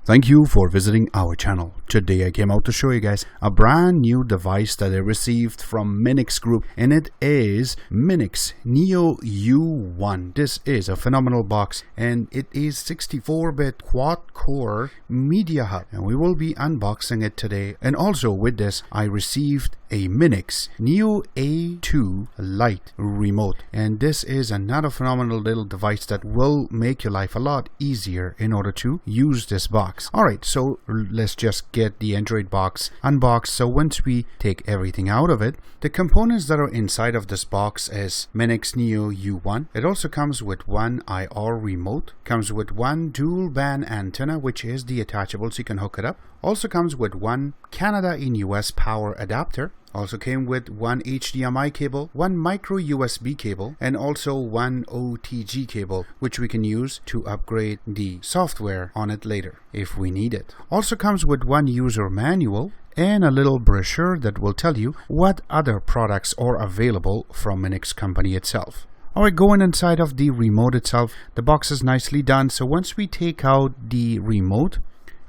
Thank you for visiting our channel. Today I came out to show you guys a brand new device that I received from Minix Group, and it is Minix Neo U1. This is a phenomenal box, and it is 64-bit quad-core media hub, and we will be unboxing it today. And also with this I received a Minix Neo U1 Lite remote, and this is another phenomenal little device that will make your life a lot easier in order to use this box. Alright, so let's just get the Android box unboxed. So once we take everything out of it, the components that are inside of this box is Minix Neo U1. It also comes with one IR remote, comes with one dual band antenna, which is the attachable so you can hook it up. Also comes with one Canada and US power adapter. Also came with one HDMI cable, one micro USB cable, and also one OTG cable, which we can use to upgrade the software on it later if we need it. Also comes with one user manual and a little brochure that will tell you what other products are available from Minix company itself. Alright, going inside of the remote itself, the box is nicely done. So once we take out the remote,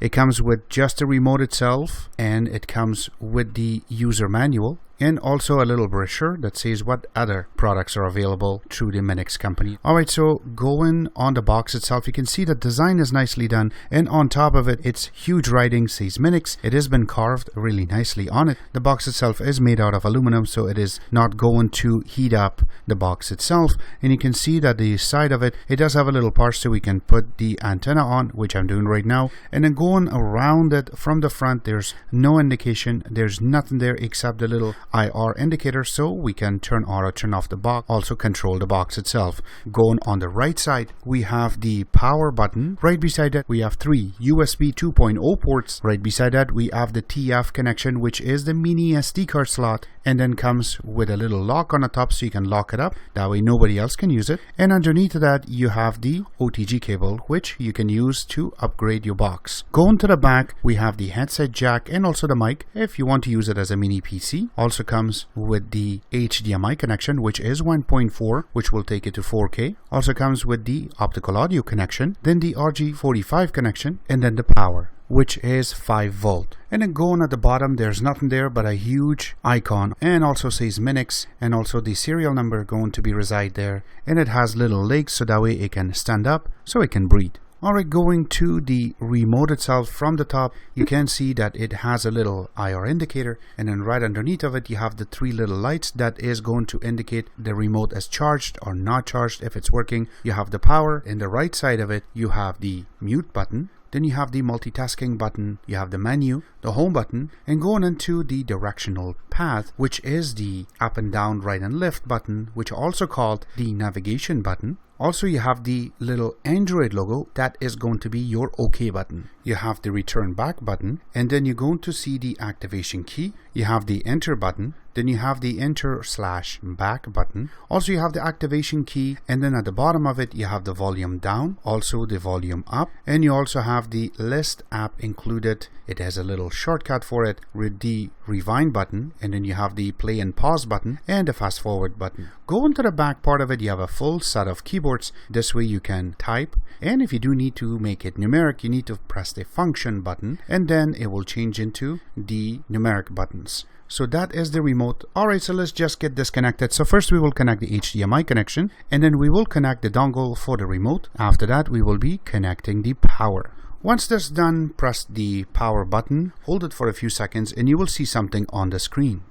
it comes with just the remote itself, and it comes with the user manual and also a little brochure that says what other products are available through the Minix company. Alright, so going on the box itself, you can see the design is nicely done, and on top of it, it's huge writing says Minix. It has been carved really nicely on it. The box itself is made out of aluminum, so it is not going to heat up the box itself. And you can see that the side of it, it does have a little part so we can put the antenna on, which I'm doing right now. And then going around it from the front, there's no indication, there's nothing there except the little IR indicator, so we can turn on or turn off the box, also control the box itself. Going on the right side, we have the power button. Right beside that, we have three USB 2.0 ports. Right beside that, we have the TF connection, which is the mini SD card slot, and then comes with a little lock on the top so you can lock it up. That way nobody else can use it. And underneath that, you have the OTG cable, which you can use to upgrade your box. Going to the back, we have the headset jack and also the mic if you want to use it as a mini PC. Also comes with the HDMI connection, which is 1.4, which will take it to 4K. Also comes with the optical audio connection, then the RJ45 connection, and then the power, which is 5 volt. And then going at the bottom, there's nothing there but a huge icon, and also says Minix, and also the serial number going to be reside there. And it has little legs so that way it can stand up so it can breathe. Alright, going to the remote itself from the top, you can see that it has a little IR indicator, and then right underneath of it you have the three little lights that is going to indicate the remote as charged or not charged if it's working. You have the power. In the right side of it you have the mute button, then you have the multitasking button, you have the menu, the home button, and going into the directional path, which is the up and down, right and left button, which also called the navigation button. Also, you have the little Android logo that is going to be your OK button. You have the return back button, and then you're going to see the activation key. You have the enter button, then you have the enter/back button. Also, you have the activation key, and then at the bottom of it, you have the volume down, also the volume up, and you also have the list app included. It has a little shortcut for it with the rewind button, and then you have the play and pause button and the fast forward button. Going to the back part of it, you have a full set of keyboards. This way you can type, and if you do need to make it numeric, you need to press the function button, and then it will change into the numeric buttons. So that is the remote. Alright, so let's just get this connected. So first we will connect the HDMI connection, and then we will connect the dongle for the remote. After that, we will be connecting the power. Once that's done, press the power button, hold it for a few seconds, and you will see something on the screen.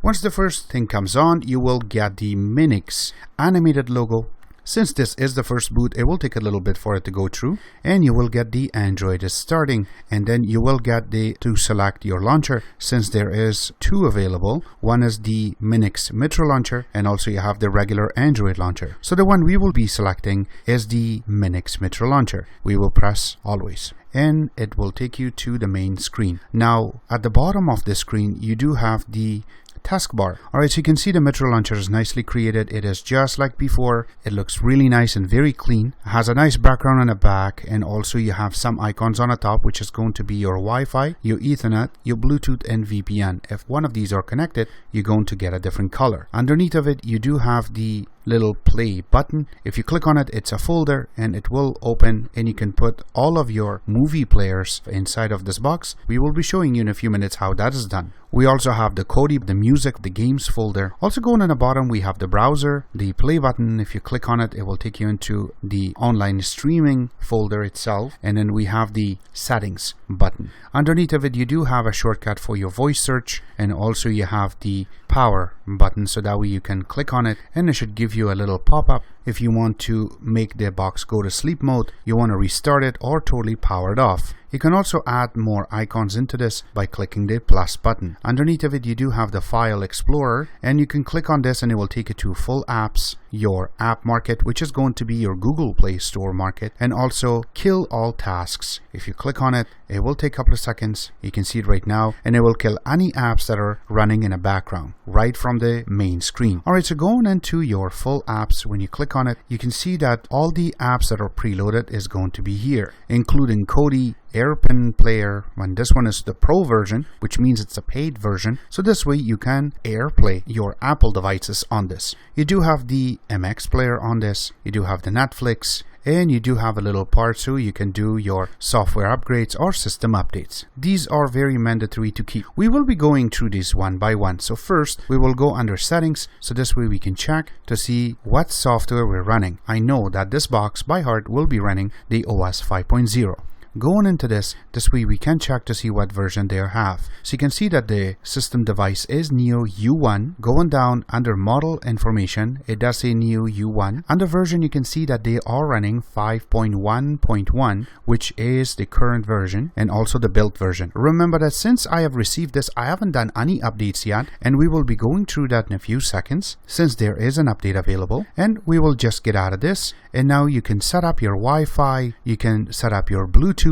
Once the first thing comes on, you will get the Minix animated logo. Since this is the first boot, it will take a little bit for it to go through, and you will get the Android is starting, and then you will get to select your launcher, since there is two available. One is the Minix Metro launcher, and also you have the regular Android launcher. So the one we will be selecting is the Minix Metro launcher. We will press always, and it will take you to the main screen. Now at the bottom of the screen you do have the taskbar. Alright, so you can see the Metro launcher is nicely created. It is just like before. It looks really nice and very clean. It has a nice background on the back, and also you have some icons on the top, which is going to be your Wi-Fi, your Ethernet, your Bluetooth, and VPN. If one of these are connected, you're going to get a different color. Underneath of it, you do have the little play button. If you click on it, it's a folder and it will open, and you can put all of your movie players inside of this box. We will be showing you in a few minutes how that is done. We also have the Kodi, the music, the games folder. Also going on the bottom, we have the browser, the play button. If you click on it, it will take you into the online streaming folder itself. And then we have the settings button. Underneath of it, you do have a shortcut for your voice search, and also you have the power button, so that way you can click on it and it should give you a little pop-up. If you want to make the box go to sleep mode, you want to restart it or totally power it off. You can also add more icons into this by clicking the plus button. Underneath of it, you do have the file explorer, and you can click on this and it will take you to full apps, your app market, which is going to be your Google Play Store market, and also kill all tasks. If you click on it, it will take a couple of seconds. You can see it right now, and it will kill any apps that are running in a background right from the main screen. Alright, so going into your full apps, when you click on it, you can see that all the apps that are preloaded is going to be here, including Kodi, Airplay player, and this one is the Pro version, which means it's a paid version. So this way you can Airplay your Apple devices on this. You do have the MX player on this. You do have the Netflix. And you do have a little part so you can do your software upgrades or system updates. These are very mandatory to keep. We will be going through these one by one. So first, we will go under settings. So this way we can check to see what software we're running. I know that this box by heart will be running the OS 5.0. Going into this way we can check to see what version they have. So you can see that the system device is Neo U1. Going down under model information, it does say Neo U1. Under version, you can see that they are running 5.1.1, which is the current version, and also the built version. Remember that since I have received this, I haven't done any updates yet, and we will be going through that in a few seconds since there is an update available. And we will just get out of this, and now you can set up your Wi-Fi, you can set up your Bluetooth.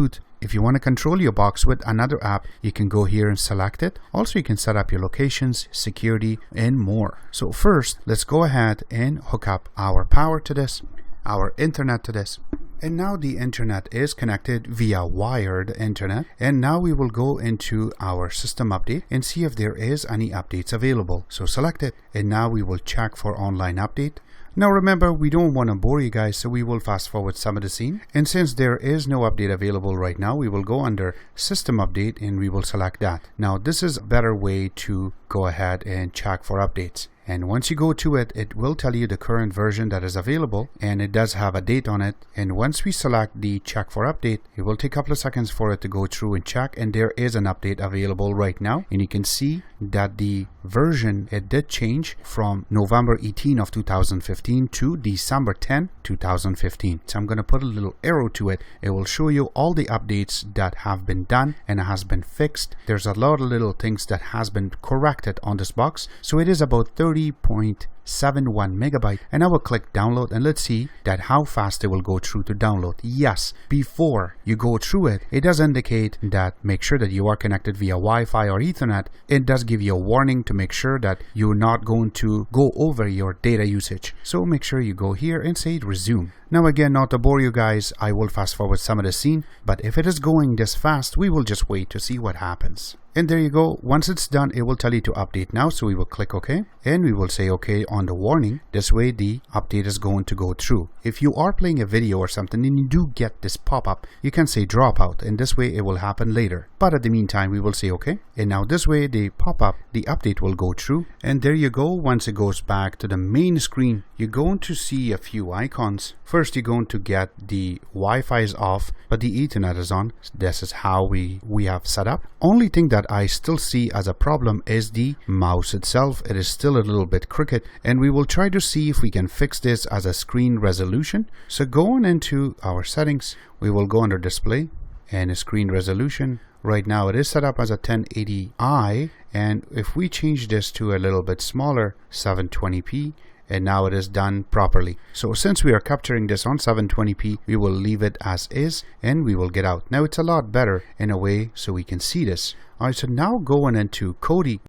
If you want to control your box with another app, you can go here and select it. Also, you can set up your locations, security, and more. So first, let's go ahead and hook up our power to this, our internet to this. And now the internet is connected via wired internet. And now we will go into our system update and see if there is any updates available. So select it, and now we will check for online update. Now remember, we don't want to bore you guys, so we will fast forward some of the scene. And since there is no update available right now, we will go under system update and we will select that. Now this is a better way to go ahead and check for updates. And once you go to it, it will tell you the current version that is available, and it does have a date on it. And once we select the check for update, it will take a couple of seconds for it to go through and check, and there is an update available right now. And you can see that the version, it did change from November 18 of 2015 to December 10, 2015. So I'm going to put a little arrow to it. It will show you all the updates that have been done and has been fixed. There's a lot of little things that has been corrected on this box. So it is about 30.71 megabyte, and I will click download, and let's see that how fast it will go through to download. Yes, before you go through it, it does indicate that make sure that you are connected via Wi-Fi or Ethernet. It does give you a warning to make sure that you're not going to go over your data usage. So make sure you go here and say resume. Now again, not to bore you guys, I will fast forward some of the scene, but if it is going this fast, we will just wait to see what happens. And there you go. Once it's done, it will tell you to update now. So we will click OK, and we will say OK on the warning. This way the update is going to go through. If you are playing a video or something and you do get this pop-up, you can say dropout, and this way it will happen later. But at the meantime, we will say OK. And now this way the pop-up, the update will go through. And there you go. Once it goes back to the main screen, you're going to see a few icons. First, you're going to get the Wi-Fi is off, but the Ethernet is on. This is how we have set up. Only thing that I still see as a problem is the mouse itself. It is still a little bit crooked, and we will try to see if we can fix this as a screen resolution. So going into our settings, we will go under display and screen resolution. Right now it is set up as a 1080i, and if we change this to a little bit smaller, 720p, and now it is done properly. So since we are capturing this on 720p, we will leave it as is, and we will get out. Now it's a lot better in a way so we can see this. Alright, so now going into Kodi.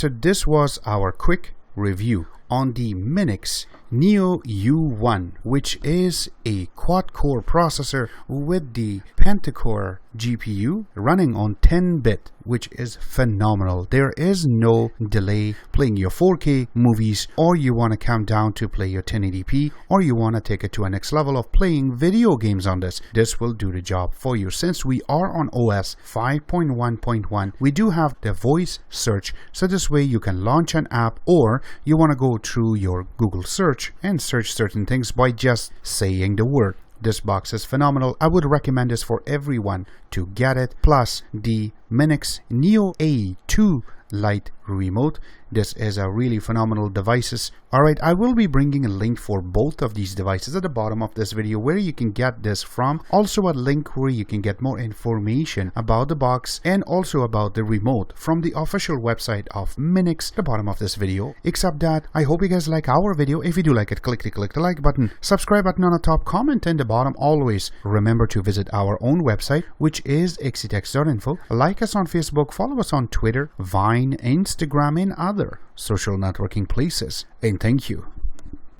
so this was our quick review on the Minix Neo U1, which is a quad-core processor with the Pentacore GPU running on 10-bit, which is phenomenal. There is no delay playing your 4K movies, or you want to count down to play your 1080p, or you want to take it to a next level of playing video games on this. This will do the job for you. Since we are on OS 5.1.1, we do have the voice search, so this way you can launch an app, or you want to go through your Google search and search certain things by just saying the word. This box is phenomenal. I would recommend this for everyone to get it. Plus the Minix Neo U1 Lite remote. This is a really phenomenal devices. Alright, I will be bringing a link for both of these devices at the bottom of this video where you can get this from. Also a link where you can get more information about the box and also about the remote from the official website of Minix at the bottom of this video. Except that, I hope you guys like our video. If you do like it, click the like button, subscribe button on the top, comment in the bottom. Always remember to visit our own website, which is xctex.info. Like us on Facebook, follow us on Twitter, Vine, Instagram, and other social networking places. And thank you.